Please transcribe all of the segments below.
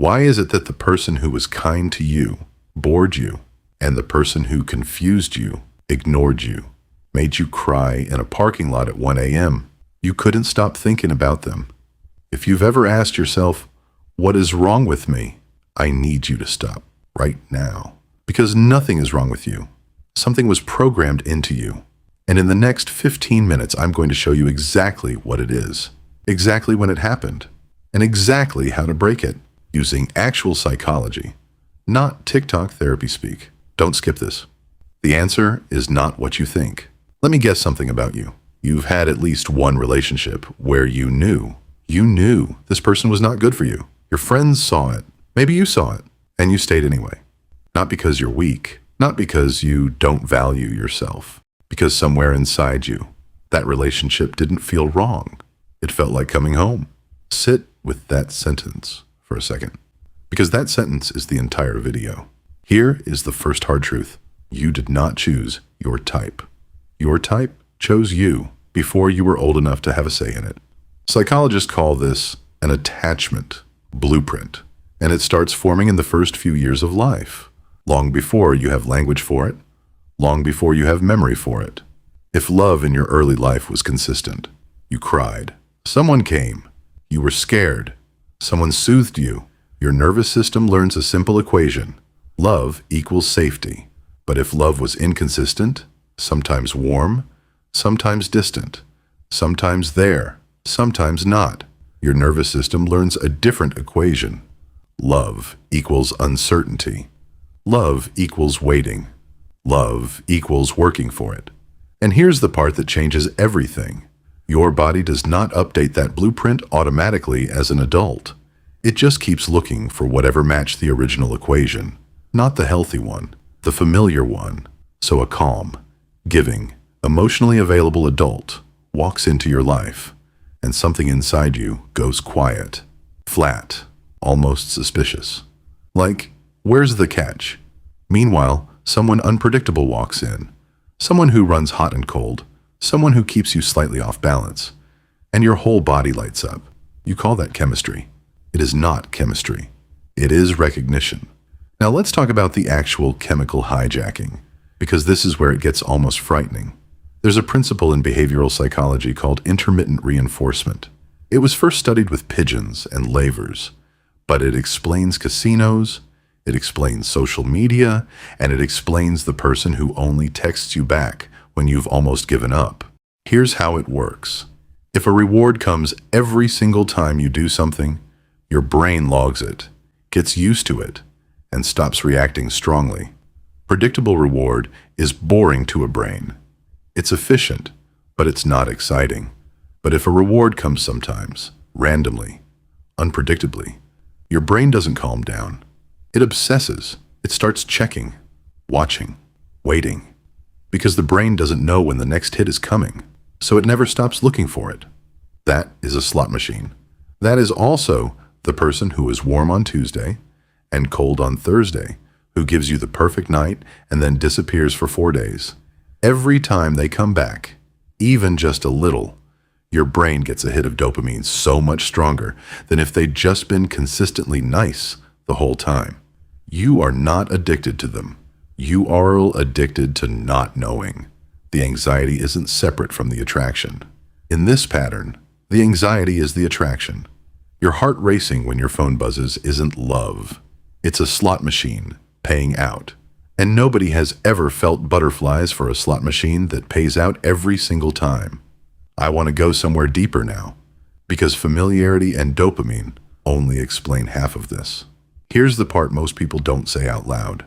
Why is it that the person who was kind to you bored you, and the person who confused you ignored you, made you cry in a parking lot at 1 a.m.? You couldn't stop thinking about them. If you've ever asked yourself, what is wrong with me? I need you to stop right now. Because nothing is wrong with you. Something was programmed into you. And in the next 15 minutes, I'm going to show you exactly what it is, exactly when it happened, and exactly how to break it, using actual psychology, not TikTok therapy speak. Don't skip this. The answer is not what you think. Let me guess something about you. You've had at least one relationship where you knew this person was not good for you. Your friends saw it. Maybe you saw it, and you stayed anyway. Not because you're weak, not because you don't value yourself, because somewhere inside you, that relationship didn't feel wrong. It felt like coming home. Sit with that sentence for a second, because that sentence is the entire video. Here is the first hard truth. You did not choose your type. Your type chose you before you were old enough to have a say in it. Psychologists call this an attachment blueprint, and it starts forming in the first few years of life, long before you have language for it, long before you have memory for it. If love in your early life was consistent, you cried. Someone came. You were scared. Someone soothed you. Your nervous system learns a simple equation. Love equals safety. But if love was inconsistent, sometimes warm, sometimes distant, sometimes there, sometimes not, your nervous system learns a different equation. Love equals uncertainty. Love equals waiting. Love equals working for it. And here's the part that changes everything. Your body does not update that blueprint automatically as an adult. It just keeps looking for whatever matched the original equation, not the healthy one, the familiar one. So a calm, giving, emotionally available adult walks into your life, and something inside you goes quiet, flat, almost suspicious. Like, where's the catch? Meanwhile, someone unpredictable walks in, someone who runs hot and cold, someone who keeps you slightly off balance, and your whole body lights up. You call that chemistry. It is not chemistry. It is recognition. Now let's talk about the actual chemical hijacking, because this is where it gets almost frightening. There's a principle in behavioral psychology called intermittent reinforcement. It was first studied with pigeons and lavers, but it explains casinos, it explains social media, and it explains the person who only texts you back when you've almost given up. Here's how it works. If a reward comes every single time you do something, your brain logs it, gets used to it, and stops reacting strongly. Predictable reward is boring to a brain. It's efficient, but it's not exciting. But if a reward comes sometimes, randomly, unpredictably, your brain doesn't calm down. It obsesses. It starts checking, watching, waiting, because the brain doesn't know when the next hit is coming, so it never stops looking for it. That is a slot machine. That is also the person who is warm on Tuesday and cold on Thursday, who gives you the perfect night and then disappears for 4 days. Every time they come back, even just a little, your brain gets a hit of dopamine so much stronger than if they'd just been consistently nice the whole time. You are not addicted to them. You are addicted to not knowing. The anxiety isn't separate from the attraction. In this pattern, the anxiety is the attraction. Your heart racing when your phone buzzes isn't love. It's a slot machine paying out. And nobody has ever felt butterflies for a slot machine that pays out every single time. I want to go somewhere deeper now, because familiarity and dopamine only explain half of this. Here's the part most people don't say out loud.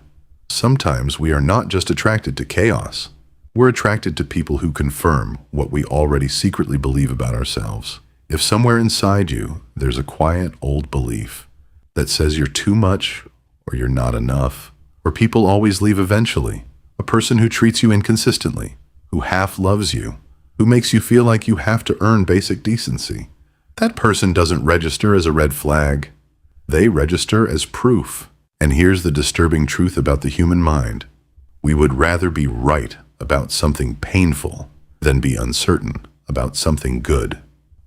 Sometimes we are not just attracted to chaos. We're attracted to people who confirm what we already secretly believe about ourselves. If somewhere inside you there's a quiet old belief that says you're too much or you're not enough, or people always leave eventually, a person who treats you inconsistently, who half loves you, who makes you feel like you have to earn basic decency, that person doesn't register as a red flag. They register as proof. And here's the disturbing truth about the human mind. We would rather be right about something painful than be uncertain about something good.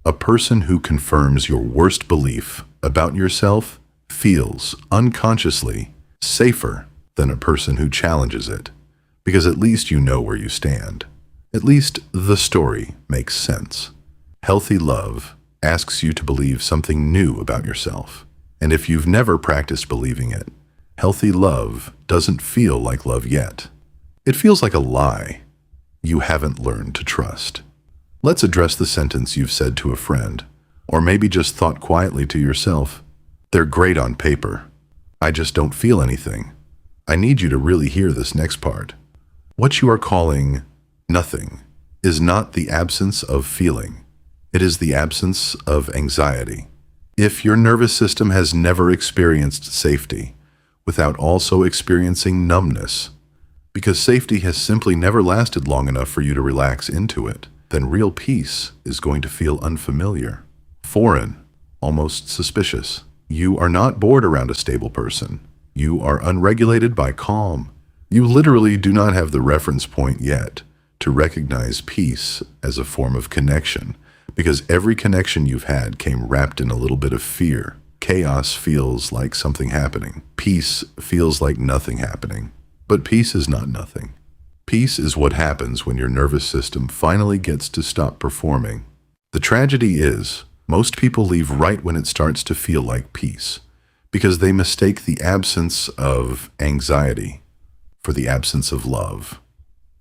A person who confirms your worst belief about yourself feels unconsciously safer than a person who challenges it, because at least you know where you stand. At least the story makes sense. Healthy love asks you to believe something new about yourself. And if you've never practiced believing it, healthy love doesn't feel like love yet. It feels like a lie you haven't learned to trust. Let's address the sentence you've said to a friend, or maybe just thought quietly to yourself. They're great on paper. I just don't feel anything. I need you to really hear this next part. What you are calling nothing is not the absence of feeling. It is the absence of anxiety. If your nervous system has never experienced safety without also experiencing numbness, because safety has simply never lasted long enough for you to relax into it, then real peace is going to feel unfamiliar, foreign, almost suspicious. You are not bored around a stable person. You are unregulated by calm. You literally do not have the reference point yet to recognize peace as a form of connection, because every connection you've had came wrapped in a little bit of fear. Chaos feels like something happening. Peace feels like nothing happening. But peace is not nothing. Peace is what happens when your nervous system finally gets to stop performing. The tragedy is, most people leave right when it starts to feel like peace, because they mistake the absence of anxiety for the absence of love.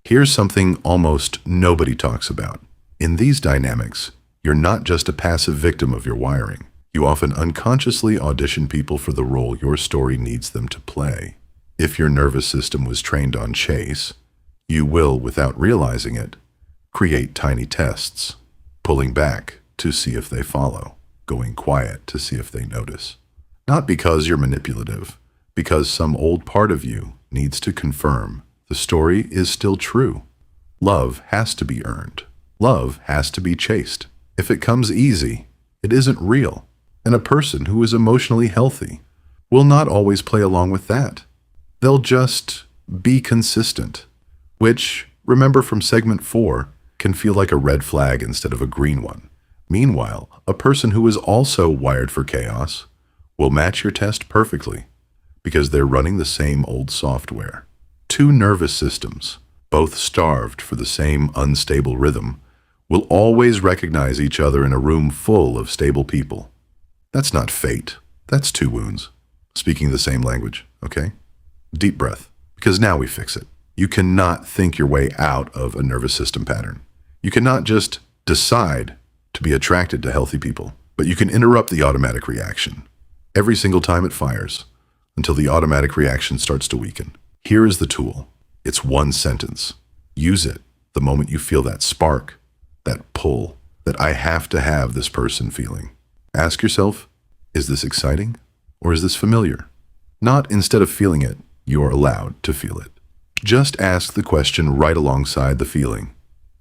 Here's something almost nobody talks about. In these dynamics, you're not just a passive victim of your wiring. You often unconsciously audition people for the role your story needs them to play. If your nervous system was trained on chase, you will, without realizing it, create tiny tests, pulling back to see if they follow, going quiet to see if they notice. Not because you're manipulative, because some old part of you needs to confirm the story is still true. Love has to be earned. Love has to be chased. If it comes easy, it isn't real. And a person who is emotionally healthy will not always play along with that. They'll just be consistent, which, remember from segment 4, can feel like a red flag instead of a green one. Meanwhile, a person who is also wired for chaos will match your test perfectly because they're running the same old software. Two nervous systems, both starved for the same unstable rhythm, will always recognize each other in a room full of stable people. That's not fate. That's two wounds, speaking the same language, okay? Deep breath, because now we fix it. You cannot think your way out of a nervous system pattern. You cannot just decide to be attracted to healthy people, but you can interrupt the automatic reaction every single time it fires until the automatic reaction starts to weaken. Here is the tool. It's one sentence. Use it the moment you feel that spark, that pull, that I have to have this person feeling. Ask yourself, is this exciting or is this familiar? Not instead of feeling it, you're allowed to feel it. Just ask the question right alongside the feeling.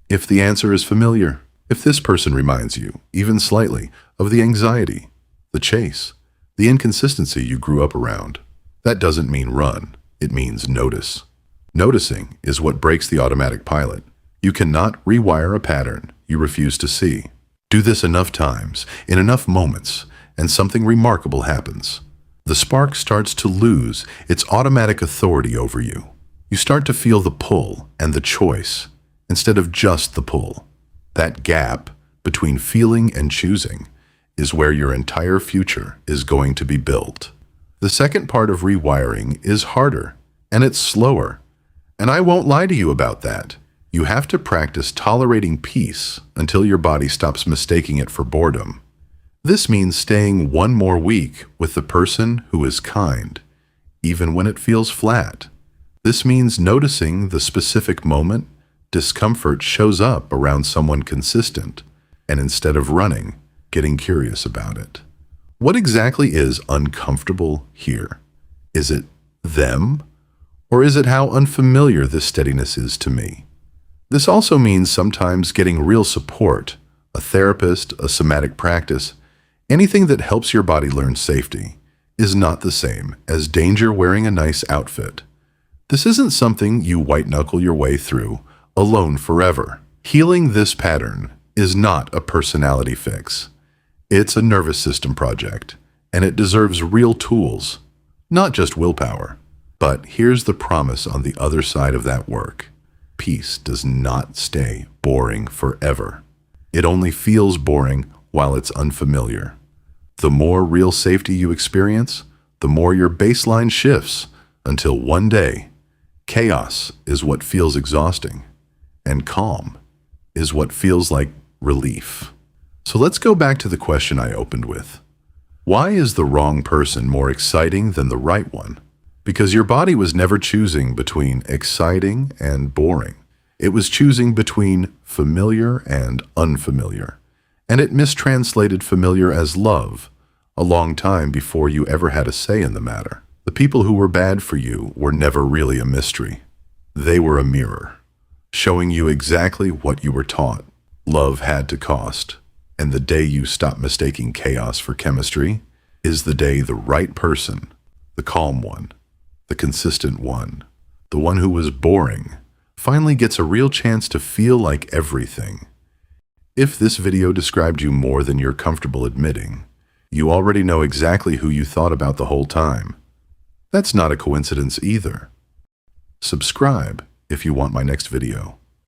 If the answer is familiar, if this person reminds you, even slightly, of the anxiety, the chase, the inconsistency you grew up around, that doesn't mean run. It means notice. Noticing is what breaks the automatic pilot. You cannot rewire a pattern you refuse to see. Do this enough times, in enough moments, and something remarkable happens. The spark starts to lose its automatic authority over you. You start to feel the pull and the choice instead of just the pull. That gap between feeling and choosing is where your entire future is going to be built. The second part of rewiring is harder and it's slower. And I won't lie to you about that. You have to practice tolerating peace until your body stops mistaking it for boredom. This means staying one more week with the person who is kind, even when it feels flat. This means noticing the specific moment discomfort shows up around someone consistent, and instead of running, getting curious about it. What exactly is uncomfortable here? Is it them? Or is it how unfamiliar this steadiness is to me? This also means sometimes getting real support, a therapist, a somatic practice, anything that helps your body learn safety is not the same as danger wearing a nice outfit. This isn't something you white-knuckle your way through alone forever. Healing this pattern is not a personality fix. It's a nervous system project, and it deserves real tools, not just willpower. But here's the promise on the other side of that work. Peace does not stay boring forever. It only feels boring while it's unfamiliar. The more real safety you experience, the more your baseline shifts until one day, chaos is what feels exhausting, and calm is what feels like relief. So let's go back to the question I opened with. Why is the wrong person more exciting than the right one? Because your body was never choosing between exciting and boring. It was choosing between familiar and unfamiliar. And it mistranslated familiar as love a long time before you ever had a say in the matter. The people who were bad for you were never really a mystery. They were a mirror, showing you exactly what you were taught. Love had to cost. And the day you stop mistaking chaos for chemistry is the day the right person, the calm one, the consistent one, the one who was boring, finally gets a real chance to feel like everything. If this video described you more than you're comfortable admitting, you already know exactly who you thought about the whole time. That's not a coincidence either. Subscribe if you want my next video.